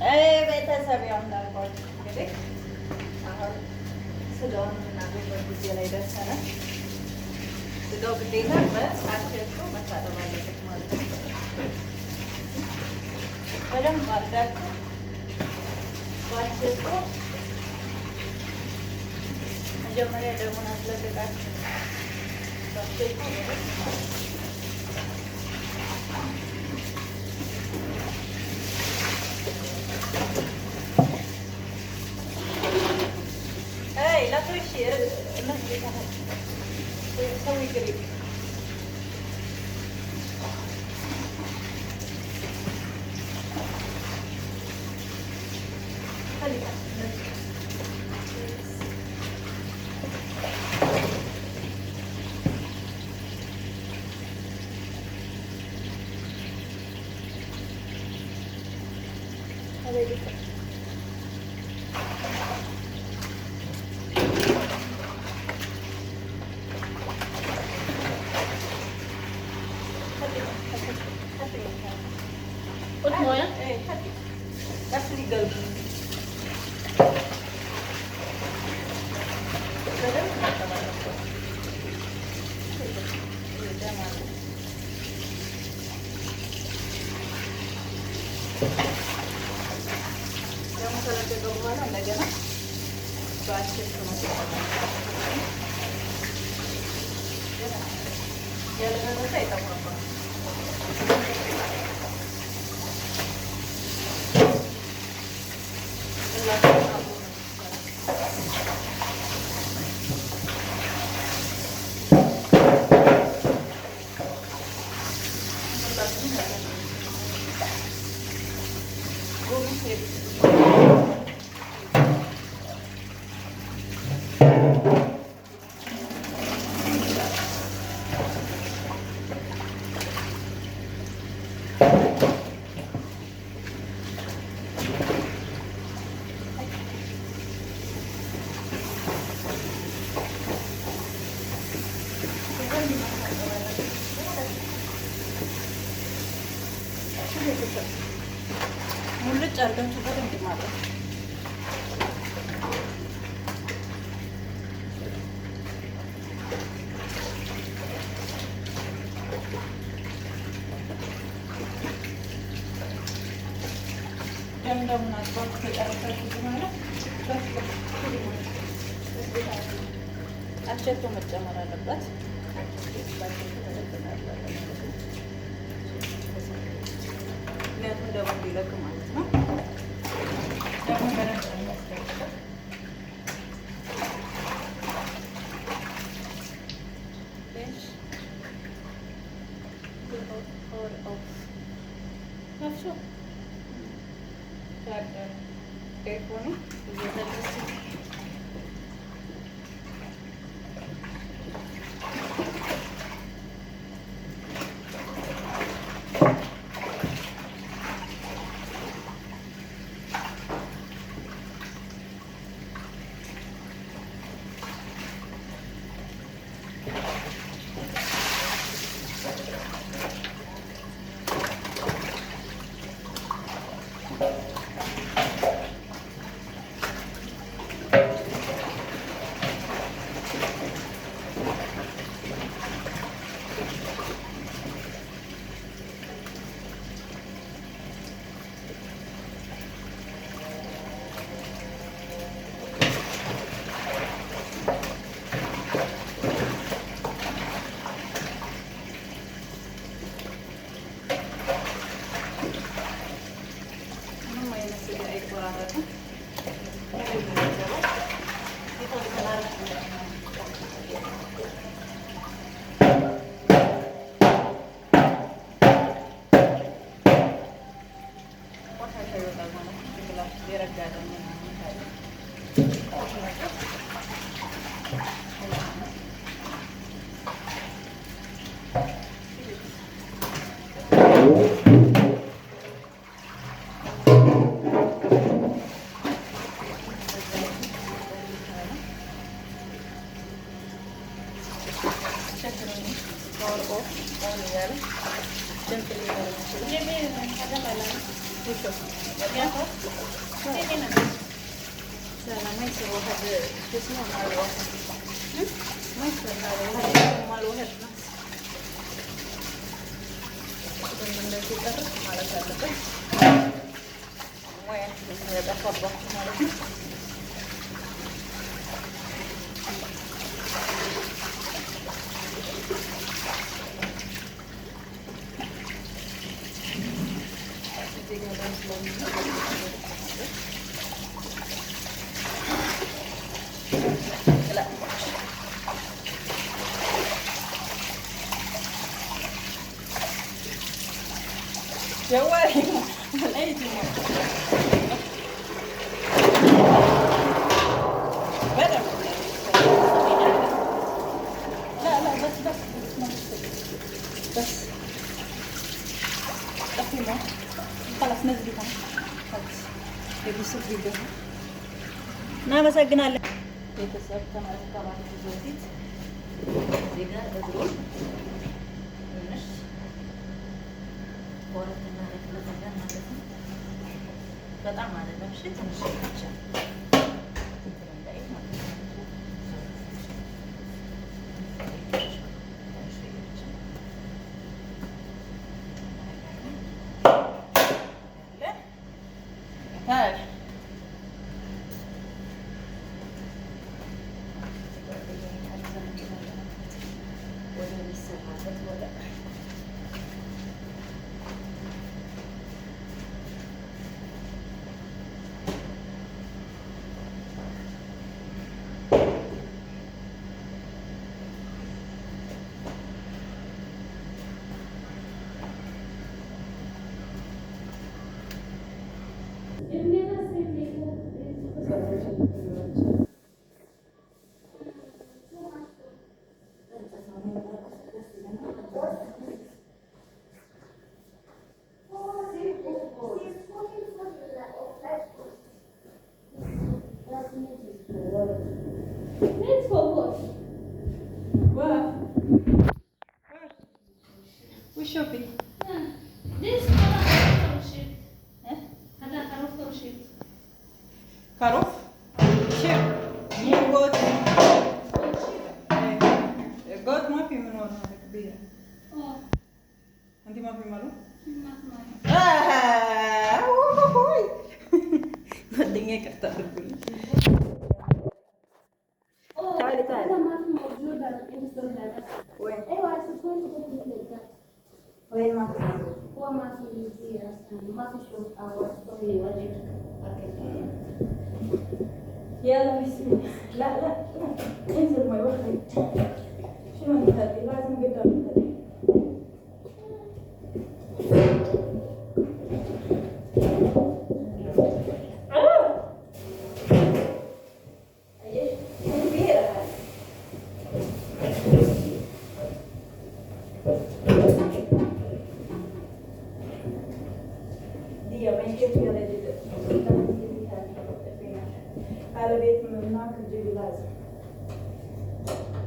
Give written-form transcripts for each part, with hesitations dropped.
ቤተሰብ ያው እንዳልኳችሁ እንግዲህ አሁን ስጋውን የምናገበት ጊዜ ላይ ደርሰናል። ስጋው ግዴታ በአሸቶ መታጠብ አለበት ማለት ነው። በደንብ አድርጋችሁ በአሸቶ መጀመሪያ ደሙን አስለቅቃችሁ በአሸቶ ሙልጭ አድርጋችሁ በደንብ ማለት ነው። ደምደሙን አጥባችሁ ከጨረሳችሁ በኋላ አሸቶ መጨመር አለበት። ምክንያቱም ደግሞ እንዲለቅ ማለት ነው። ደግሞ በደንብ ነው የሚያስፈልገው። और ऑन यार सिंपली ये भी وشوف ما يصير واحد شو اسمه مع الواحد ما يصير هذا واحد مع الواحد من الذي يقرب على ذلك وين هذا خبط ماله لا جوالي من أي جمال بدأ لا بس دقيقة خلاص نزلتها خلاص يبص فيديو እናመሰግናለን ቤተሰብ ተመልካቾች በፊት እዚህ ጋር እግሩን ትንሽ ወረት እናደርግለታለን ማለት ነው። በጣም አይደለም እሺ፣ ትንሽ ብቻ እንትን እንዳይል ማለት ነው። shopping. Yeah. This color shape. Eh? Ada color shape. Karov? Shape. Nie goat. goat ما في من ورا هذا كبيرة. أنت ما في ماله؟ ما في. هوي. الدنيا كتر تقول. تعالي. هذا ما في موجود على الانستغرام هذا. وين؟ ايوه تكون كده. وين ما في؟ هو ما في زي ما في شوف او ستوري وجهك. يلا بسم الله. لا انزل ما يوخي. شنو انت لازم قدام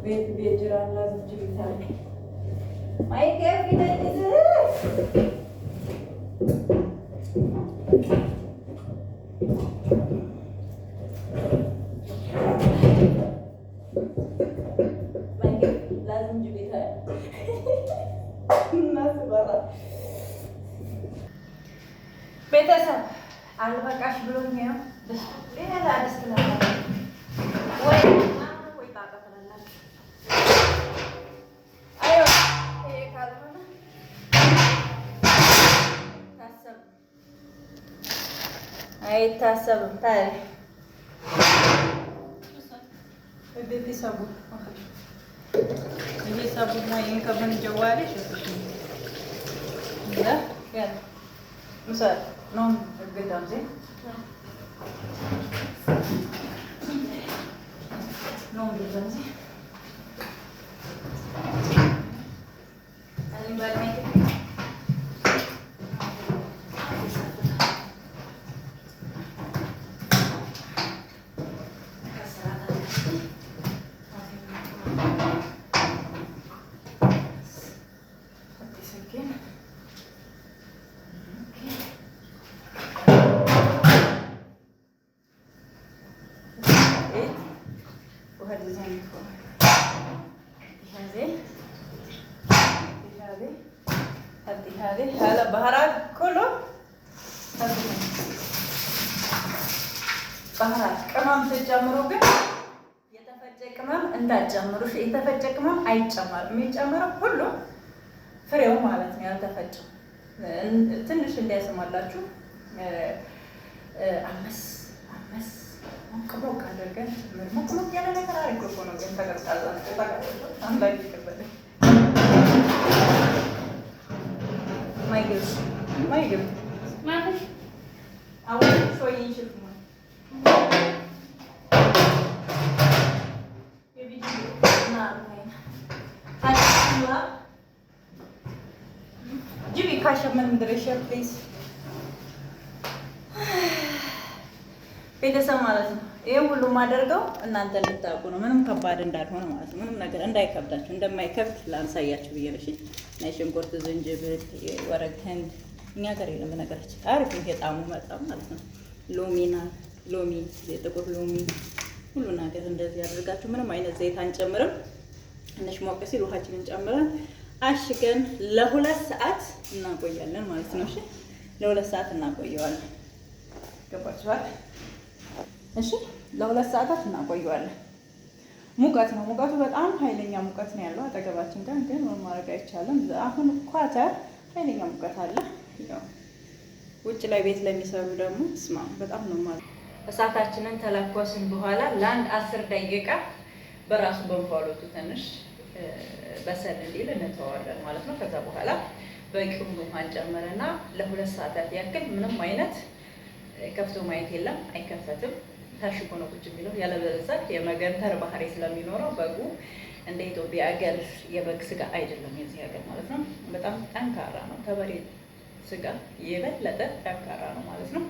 بيت جيران لازم تجيبي ثاني ما يكفي لازم تجيبي ثاني الناس برا ቤተሰብ አልበቃሽ ብሎኛል። ሌላ ደስ ወይ አይታሰብም። ታዲያ ቤተሰቡ ማየን ከምን ጀዋሌ ሸፍሽ ያ ያ ምሳሌ ነው ገዳም ዘ ነው ገዳም ዘ አሊ ባልሜ هذه هلا بهارات كله بهارات ቅመም ስትጨምሩ ግን የተፈጨ ቅመም እንዳትጨምሩ። የተፈጨ ቅመም አይጨመርም። የሚጨመረው ሁሉ ፍሬው ማለት ነው ያልተፈጨው። ትንሽ እንዲያስማላችሁ አመስ ሞቅ አድርገን ሞቅ ያለ ነገር አድርጎ እኮ ነው ግን ተቀርቃዛ አንዳንድ ይከበደ ማይግብ አሁን ሾይ ይችላል جيبي كاشف من دريشة بليز ቤተሰብ ማለት ነው። ይሄ ሁሉ ማደርገው እናንተ እንድታውቁ ነው። ምንም ከባድ እንዳልሆነ ማለት ነው። ምንም ነገር እንዳይከብዳችሁ እንደማይከብድ ላንሳያችሁ ብዬ ነው። እሺ ነጭ ሽንኩርት፣ ዝንጅብል፣ ወረቅ ህንድ እኛ ጋር የለም በነገራችን። አሪፍ ነው የጣሙ መጣም ማለት ነው። ሎሚ፣ የጥቁር ሎሚ ሁሉ ነገር እንደዚህ አድርጋችሁ ምንም አይነት ዘይት አንጨምርም። ትንሽ ሞቅ ሲል ውሃችንን ጨምረን አሽገን ለ2 ሰዓት እናቆያለን ማለት ነው። እሺ ለ2 ሰዓት እናቆየዋለን። ገባችኋል? እሺ ለ2 ሰዓታት እናቆየዋለን። ሙቀት ነው። ሙቀቱ በጣም ኃይለኛ ሙቀት ነው ያለው አጠገባችን ጋር ግን ምን ማድረግ አይቻልም። አሁን ኳተር ኃይለኛ ሙቀት አለ። ያው ውጭ ላይ ቤት ለሚሰሩ ደግሞ ስማ በጣም ነው ማለት። እሳታችንን ተለኮስን በኋላ ለአንድ 10 ደቂቃ በራሱ በእንፋሎቱ ትንሽ በሰል እንዲል እንተዋለን ማለት ነው። ከዛ በኋላ በቂውን ውሃ ጨምረና ለ2 ሰዓታት ያክል ምንም አይነት ከፍቶ ማየት የለም፣ አይከፈትም። ታሽጎ ነው ቁጭ የሚለው። ያለበለዚያ የመገንተር ባህሪ ስለሚኖረው በጉ እንደ ኢትዮጵያ ሀገር የበግ ስጋ አይደለም፣ የዚህ ሀገር ማለት ነው። በጣም ጠንካራ ነው። ከበሬ ስጋ የበለጠ ጠንካራ ነው ማለት ነው።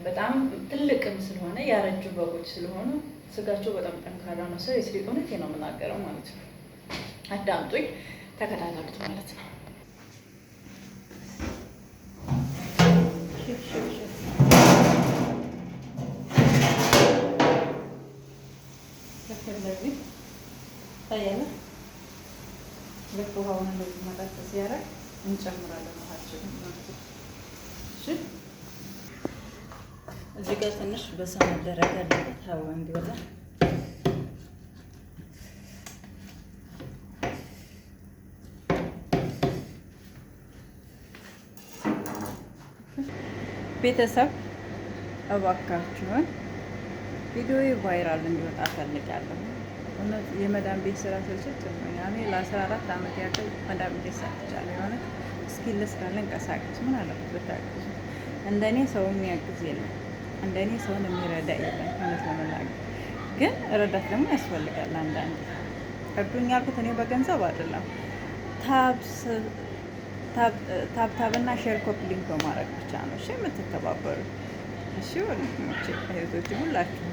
በጣም ትልቅም ስለሆነ ያረጁ በጎች ስለሆኑ ስጋቸው በጣም ጠንካራ ነው። ሰው የስሪ እውነት ነው የምናገረው ማለት ነው። አዳምጡኝ፣ ተከታተሉት ማለት ነው። እንደዚህ ታያለ። ልክ ውሃውን እንደዚህ መጠጥ ሲያደርግ እንጨምራለን ውሃችንን ማለት ነው። እሺ እዚህ ጋር ትንሽ በሳ መደረግ አለበት ሀዋ እንዲወጣ። ቤተሰብ እባካችሁን ቪዲዮ ቫይራል እንዲወጣ ፈልጋለሁ። እውነት የመዳም ቤት ስራ ስልችት እኔ ለ14 ዓመት ያክል መዳም ቤት ሰርቻለሁ። የሆነ እስኪ ልስራ ልንቀሳቀስ ምን አለበት ብታግዙ። እንደኔ ሰው የሚያግዝ የለም፣ እንደኔ ሰውን የሚረዳ የለም። እውነት ለመናገር ግን ረዳት ደግሞ ያስፈልጋል። አንዳንዴ እርዱኝ ያልኩት እኔ በገንዘብ አይደለም፣ ታብታብና ሼር ኮፒ ሊንክ በማድረግ ብቻ ነው። እሺ የምትተባበሩ እሺ ወንድሞቼ እህቶቼ ሁላችሁ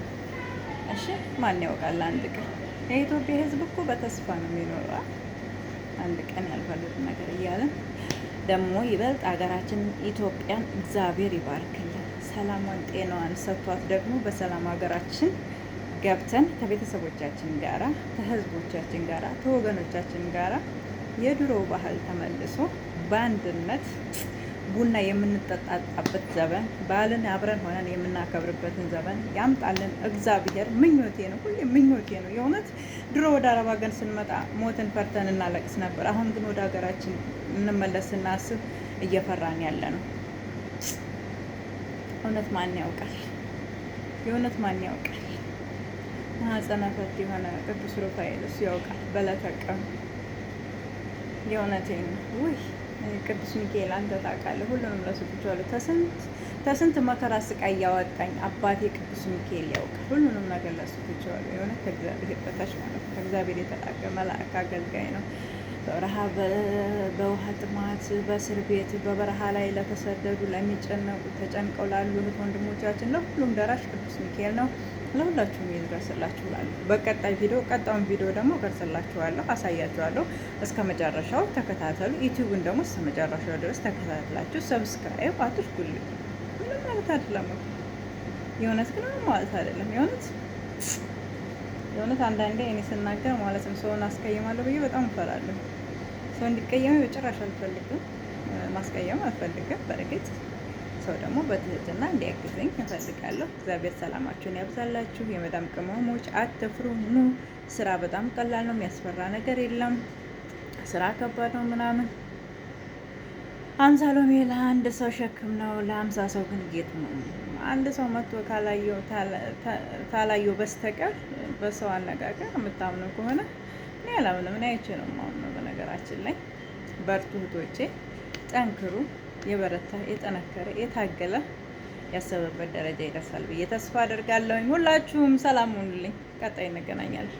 እሺ። ማን ያውቃል አንድ ቀን የኢትዮጵያ ሕዝብ እኮ በተስፋ ነው የሚኖረው። አንድ ቀን ያልፈልግ ነገር እያለን ደግሞ ይበልጥ ሀገራችን ኢትዮጵያን እግዚአብሔር ይባርክልን፣ ሰላሟን ጤናዋን ሰጥቷት ደግሞ በሰላም ሀገራችን ገብተን ከቤተሰቦቻችን ጋራ ከህዝቦቻችን ጋራ ከወገኖቻችን ጋራ የድሮ ባህል ተመልሶ በአንድነት ቡና የምንጠጣጣበት ዘመን በዓልን አብረን ሆነን የምናከብርበትን ዘመን ያምጣልን እግዚአብሔር። ምኞቴ ነው፣ ሁሌ ምኞቴ ነው የእውነት። ድሮ ወደ አረብ ሀገር ስንመጣ ሞትን ፈርተን እናለቅስ ነበር። አሁን ግን ወደ ሀገራችን እንመለስ ስናስብ እየፈራን ያለ ነው። እውነት ማን ያውቃል? የእውነት ማን ያውቃል? ማኅፀነ ፈት የሆነ ቅዱስ ሩፋኤል እሱ ያውቃል። በለተቀም የእውነቴን ነው። ውይ ቅዱስ ሚካኤል አንተ ታውቃለህ፣ ሁሉንም ለሱ ትቼዋለሁ። ተስንት መከራ ስቃይ ያወጣኝ አባቴ ቅዱስ ሚካኤል ያውቃል። ሁሉንም ነገር ለሱ ትቼዋለሁ። የሆነ ከእግዚአብሔር በታች ማለት ነው። ከእግዚአብሔር የተላከ መልአክ አገልጋይ ነው። በረሃ በውሃ ጥማት በእስር ቤት በበረሃ ላይ ለተሰደዱ ለሚጨነቁ ተጨንቀው ላሉ እህት ወንድሞቻችን ለሁሉም ደራሽ ቅዱስ ሚካኤል ነው። ለሁላችሁም ይድረስላችሁ እላለሁ። በቀጣይ ቪዲዮ ቀጣዩን ቪዲዮ ደግሞ ቀርጽላችኋለሁ፣ አሳያችኋለሁ። እስከ መጨረሻው ተከታተሉ። ዩቲዩብን ደግሞ እስከ መጨረሻው ድረስ ተከታተላችሁ ሰብስክራይብ አድርጉልኝ። ምንም ማለት አይደለም፣ የእውነት ግን ምንም ማለት አይደለም። የእውነት አንዳንዴ እኔ ስናገር ማለት ነው ሰውን አስቀይማለሁ ብዬ በጣም እፈራለሁ። ሰው እንዲቀየመኝ በጭራሽ አልፈልግም። ማስቀየም አልፈልግም። በእርግጥ ሰው ደግሞ በትህትና እንዲያግዘኝ እፈልጋለሁ። እግዚአብሔር ሰላማችሁን ያብዛላችሁ። የመዳም ቅመሞች አትፍሩ፣ ኑ። ስራ በጣም ቀላል ነው፣ የሚያስፈራ ነገር የለም። ስራ ከባድ ነው ምናምን 50 ሎሚ ለአንድ ሰው ሸክም ነው፣ ለ50 ሰው ግን ጌጥ ነው። አንድ ሰው መጥቶ ካላየው በስተቀር በሰው አነጋገር የምታምኑ ከሆነ እኔ አላምንም። እኔ አይቼ ነው የማምነው። በነገራችን ላይ በርቱ እህቶቼ፣ ጠንክሩ። የበረታ የጠነከረ የታገለ ያሰበበት ደረጃ ይደርሳል ብዬ ተስፋ አደርጋለሁኝ። ሁላችሁም ሰላም ሁኑልኝ። ቀጣይ እንገናኛለን።